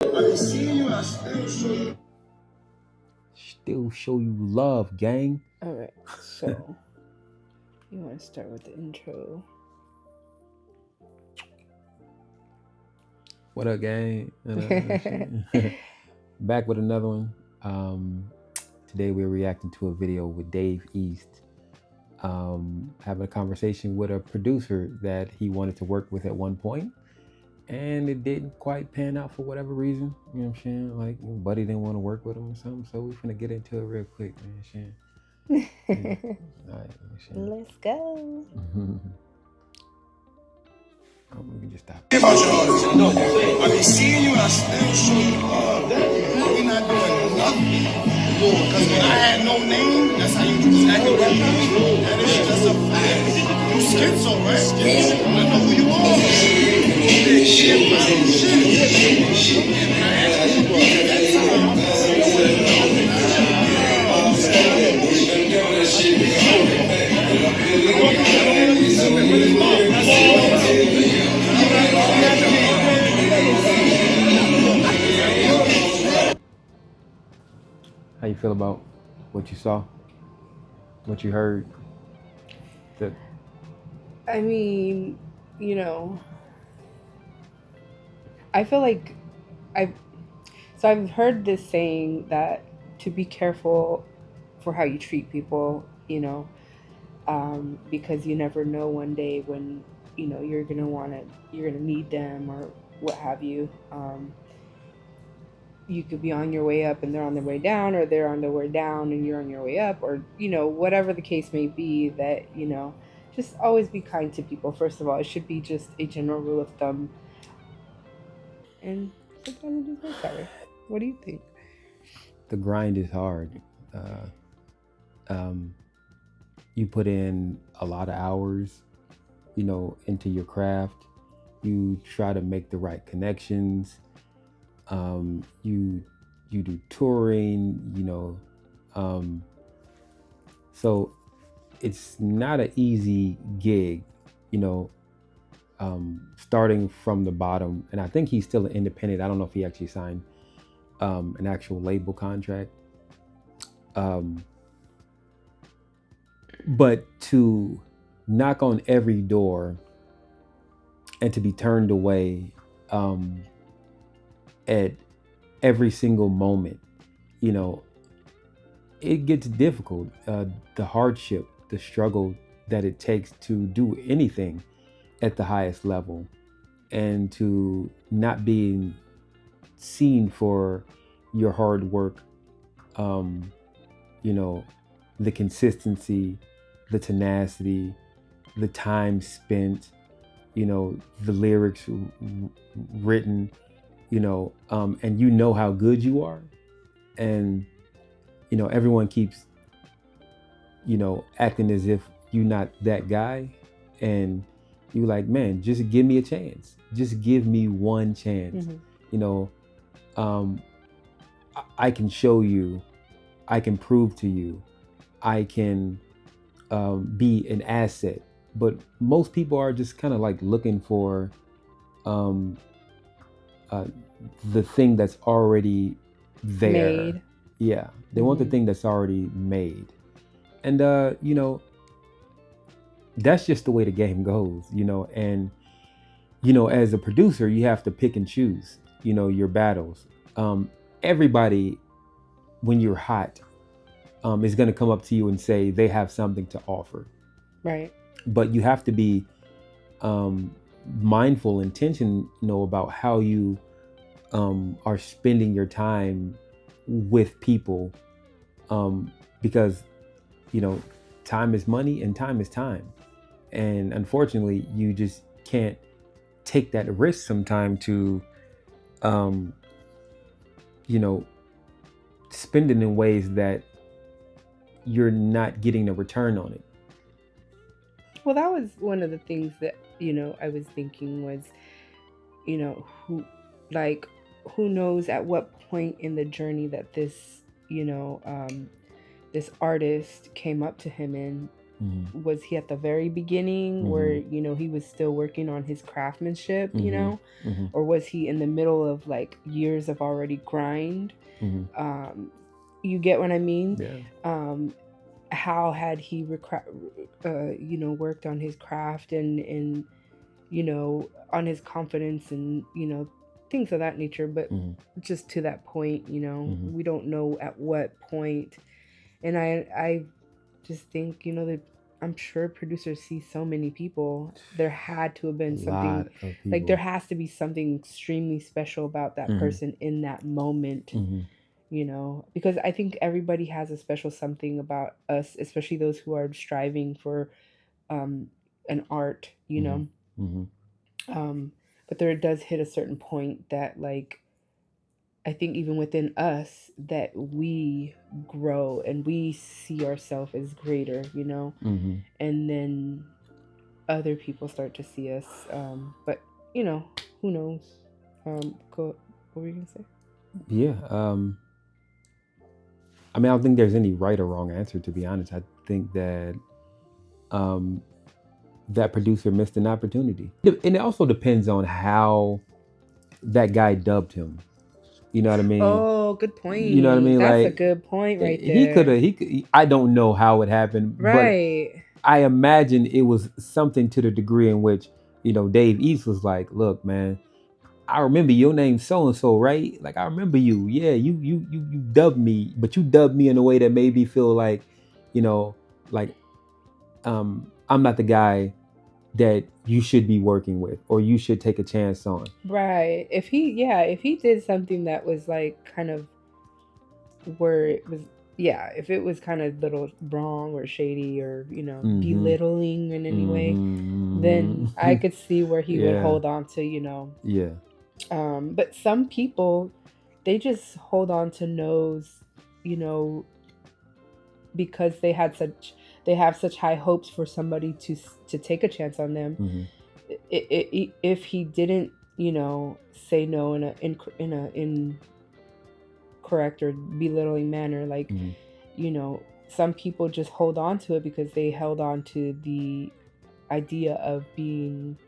I be seeing you, I still show you. Still show you love, gang. All right, so you want to start with the intro? What up, gang? Back with another one. Today we're reacting to a video with Dave East. Having a conversation with a producer that he wanted to work with at one point, and it didn't quite pan out for whatever reason. You know what I'm saying? Like, buddy didn't want to work with him or something. So we're gonna get into it real quick, man. Yeah. All right, Let's go. We can just stop. I be seeing you, I still show you love. We not doing nothing. Because when I had no name, that's how you just acted with me. That is just a fact. You schizo, right? I know who you are. Big shit, bro. Shit. And I asked you to be at that How you feel about what you saw, what you heard? I mean, I feel like I've heard this saying that to be careful for how you treat people, because you never know one day when you're gonna need them or what have you. You could be on your way up and they're on their way down, or they're on their way down and you're on your way up, or whatever the case may be. That just always be kind to people. First of all, it should be just a general rule of thumb. And sometimes it just works that way. What do you think? The grind is hard. You put in a lot of hours, into your craft. You try to make the right connections. You do touring, so it's not an easy gig, starting from the bottom. And I think he's still an independent. I don't know if he actually signed an actual label contract. But to knock on every door and to be turned away at every single moment, it gets difficult. The hardship, the struggle that it takes to do anything at the highest level, and to not being seen for your hard work, the consistency, the tenacity, the time spent, the lyrics written, and how good you are. And, everyone keeps, acting as if you're not that guy. And you're like, man, just give me a chance. Just give me one chance. I can show you, I can prove to you, I can be an asset. But most people are just kind of like looking for the thing that's already there. Made. Yeah, they want the thing that's already made. And that's just the way the game goes, and as a producer, you have to pick and choose, your battles. Everybody, when you're hot, is going to come up to you and say they have something to offer. Right. But you have to be mindful, intentional about how you are spending your time with people, because time is money and time is time. And unfortunately, you just can't take that risk sometime to spend it in ways that you're not getting a return on it. Well, that was one of the things that I was thinking was, who knows at what point in the journey that this this artist came up to him Was he at the very beginning where, you know, he was still working on his craftsmanship, you know, or was he in the middle of like years of already grind? You get what I mean? Yeah. How had he you know, worked on his craft and you know, on his confidence and, you know, things of that nature. But just to that point, you know, we don't know at what point. And I just think, you know, that I'm sure producers see so many people. There had to have been something, like there has to be something extremely special about that person in that moment, you know, because I think everybody has a special something about us, especially those who are striving for an art, you know. But there does hit a certain point that, like, I think even within us that we grow and we see ourselves as greater, you know, and then other people start to see us. But you know, who knows? What were you gonna say? Yeah. I mean, I don't think there's any right or wrong answer, to be honest. I think that that producer missed an opportunity. And it also depends on how that guy dubbed him. You know what I mean? Oh, good point. You know what I mean? That's like, a good point right there. He could, I don't know how it happened, right. But I imagine it was something to the degree in which, you know, Dave East was like, look, man, I remember your name so-and-so, right? Like, I remember you. Yeah, you dubbed me, but you dubbed me in a way that made me feel like, you know, like I'm not the guy that you should be working with or you should take a chance on. Right. If he did something that was like kind of where it was, if it was kind of little wrong or shady or, you know, belittling in any way, then I could see where he would hold on to, you know. Yeah. But some people, they just hold on to no's, you know, because they have such high hopes for somebody to take a chance on them. If he didn't, you know, say no in a incorrect or belittling manner, like, you know, some people just hold on to it because they held on to the idea of being,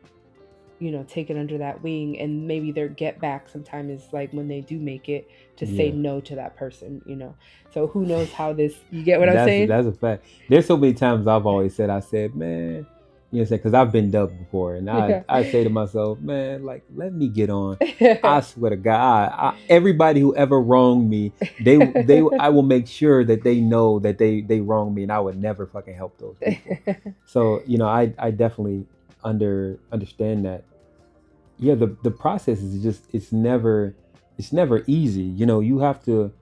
you know, taken under that wing, and maybe their get back sometime is like when they do make it to say no to that person, you know. So who knows how this, you get what I'm saying? That's a fact. There's so many times I said, man, you know, because I've been dubbed before, and I say to myself, man, like, let me get on. I swear to God, everybody who ever wronged me, I will make sure that they know that they wronged me, and I would never fucking help those people. So, you know, I definitely understand that. Yeah, the process is just it's never easy. You know, you have to.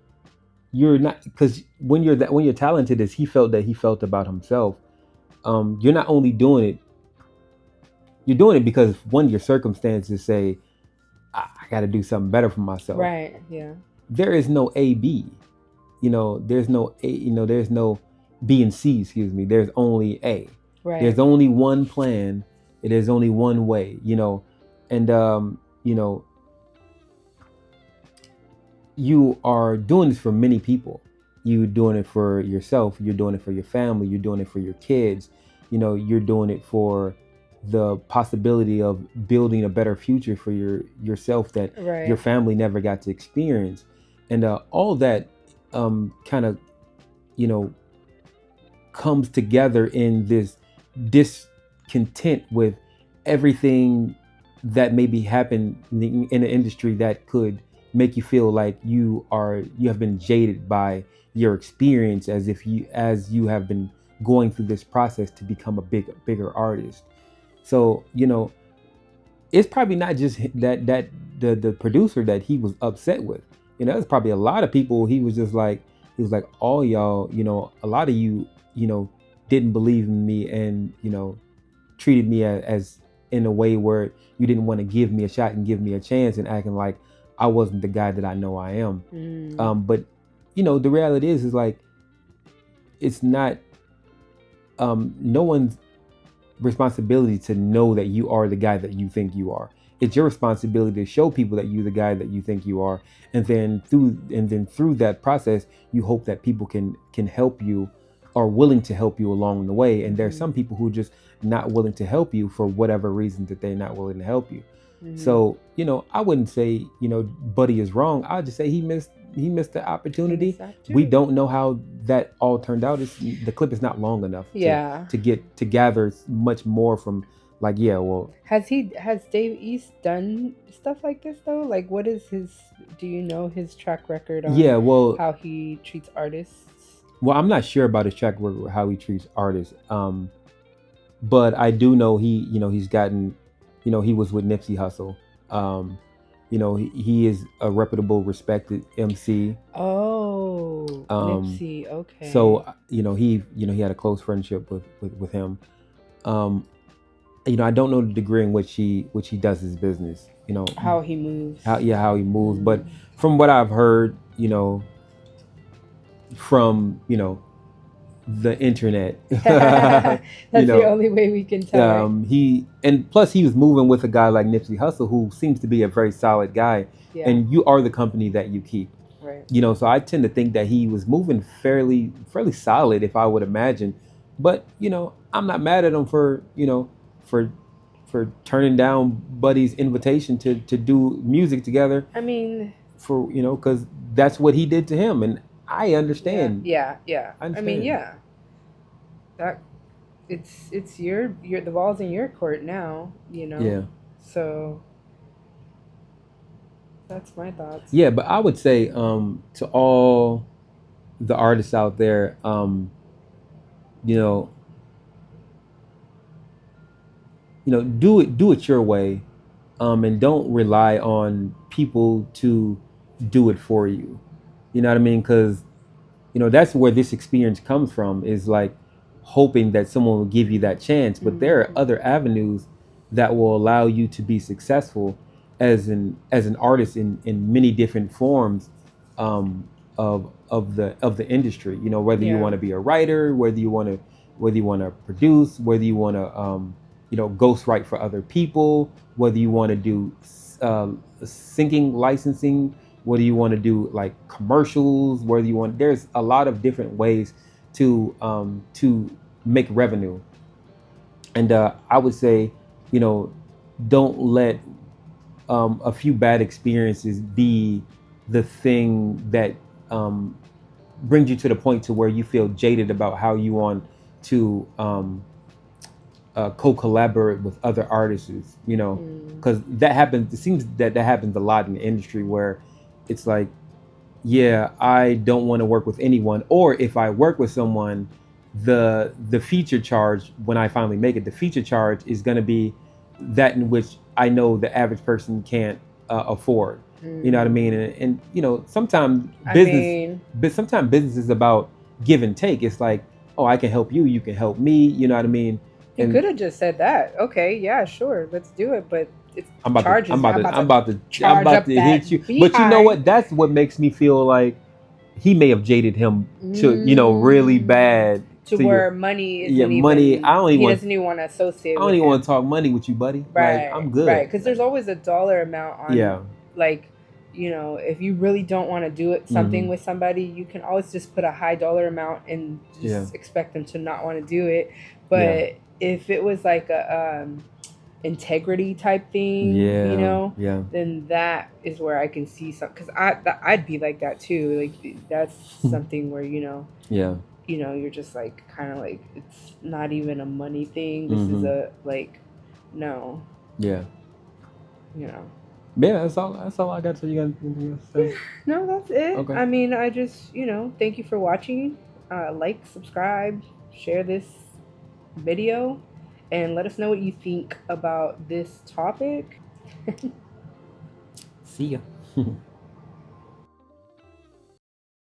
You're not, because when you're talented as he felt about himself, you're not only doing it. You're doing it because one, your circumstances say, I got to do something better for myself. Right. Yeah. There is no A B. You know, there's no A. You know, there's no B and C. Excuse me. There's only A. Right. There's only one plan. There's only one way. You know, and you know, you are doing this for many people. You're doing it for yourself. You're doing it for your family. You're doing it for your kids. You know, you're doing it for the possibility of building a better future for yourself that your family never got to experience. And all that kind of, you know, comes together in this discontent with everything that maybe happened in the industry that could make you feel like you have been jaded by your experience, as you have been going through this process to become a bigger artist. So, you know, it's probably not just that the producer that he was upset with. You know, there's probably a lot of people he was like, all y'all, you know, a lot of you, you know, didn't believe in me and, you know, treated me as in a way where you didn't want to give me a shot and give me a chance, and acting like I wasn't the guy that I know I am. But, you know, the reality is like, it's not no one's responsibility to know that you are the guy that you think you are. It's your responsibility to show people that you're the guy that you think you are, and then through that process, you hope that people can help you are willing to help you along the way, and there's Mhm. some people who are just not willing to help you for whatever reason that they're not willing to help you. Mhm. So, I wouldn't say, Buddy is wrong. I'll just say he missed the opportunity. We don't know how that all turned out. The clip is not long enough Yeah. to gather much more from, like, yeah, well, Has Dave East done stuff like this though? Like, what is do you know his track record on yeah, well, how he treats artists? well, I'm not sure about his track record, how he treats artists. But I do know he's gotten, he was with Nipsey Hussle. He is a reputable, respected MC. Oh, Nipsey, okay. So he had a close friendship with him. I don't know the degree in which he does his business. How he moves. How he moves. But from what I've heard, from the internet, That's the only way we can tell. Right? And plus he was moving with a guy like Nipsey Hussle, who seems to be a very solid guy. Yeah. And you are the company that you keep. Right. So I tend to think that he was moving fairly solid, if I would imagine. But I'm not mad at him for turning down Buddy's invitation to do music together. I mean, because that's what he did to him, and I understand. Yeah. I mean, yeah. That it's your the ball's in your court now. Yeah. So that's my thoughts. Yeah, but I would say to all the artists out there, do it your way, and don't rely on people to do it for you. You know what I mean? Because that's where this experience comes from, is like hoping that someone will give you that chance. But there are other avenues that will allow you to be successful as an artist in many different forms of the industry. Whether you want to be a writer, whether you want to produce, whether you want to ghostwrite for other people, whether you want to do singing licensing, whether you want to do like commercials, there's a lot of different ways to make revenue. And I would say, don't let a few bad experiences be the thing that brings you to the point to where you feel jaded about how you want to co-collaborate with other artists, because that happens. It seems that happens a lot in the industry, where it's like, yeah, I don't want to work with anyone, or if I work with someone, the feature charge, when I finally make it, the feature charge is going to be that in which I know the average person can't afford. You know what I mean? And sometimes business is about give and take. It's like, oh, I can help you, you can help me. You know what I mean? You could have just said that. Okay, yeah, sure, let's do it. But it's I'm about to hit you. Behind. But you know what? That's what makes me feel like he may have jaded him to really bad. To where money isn't money. He doesn't even want to associate. I don't even want to talk money with you, buddy. Right, like, I'm good. Right, because there's always a dollar amount on. Like, if you really don't want to do something with somebody, you can always just put a high dollar amount and just expect them to not want to do it. But if it was like a integrity type thing, then that is where I can see some. Because I'd be like that too. Like, that's something where you're just like kind of like, it's not even a money thing. This is a like, no. Yeah. Yeah, that's all I got. So you got anything else to say? No, that's it. Okay. I mean, I just thank you for watching. Like, subscribe, share this video, and let us know what you think about this topic. See ya.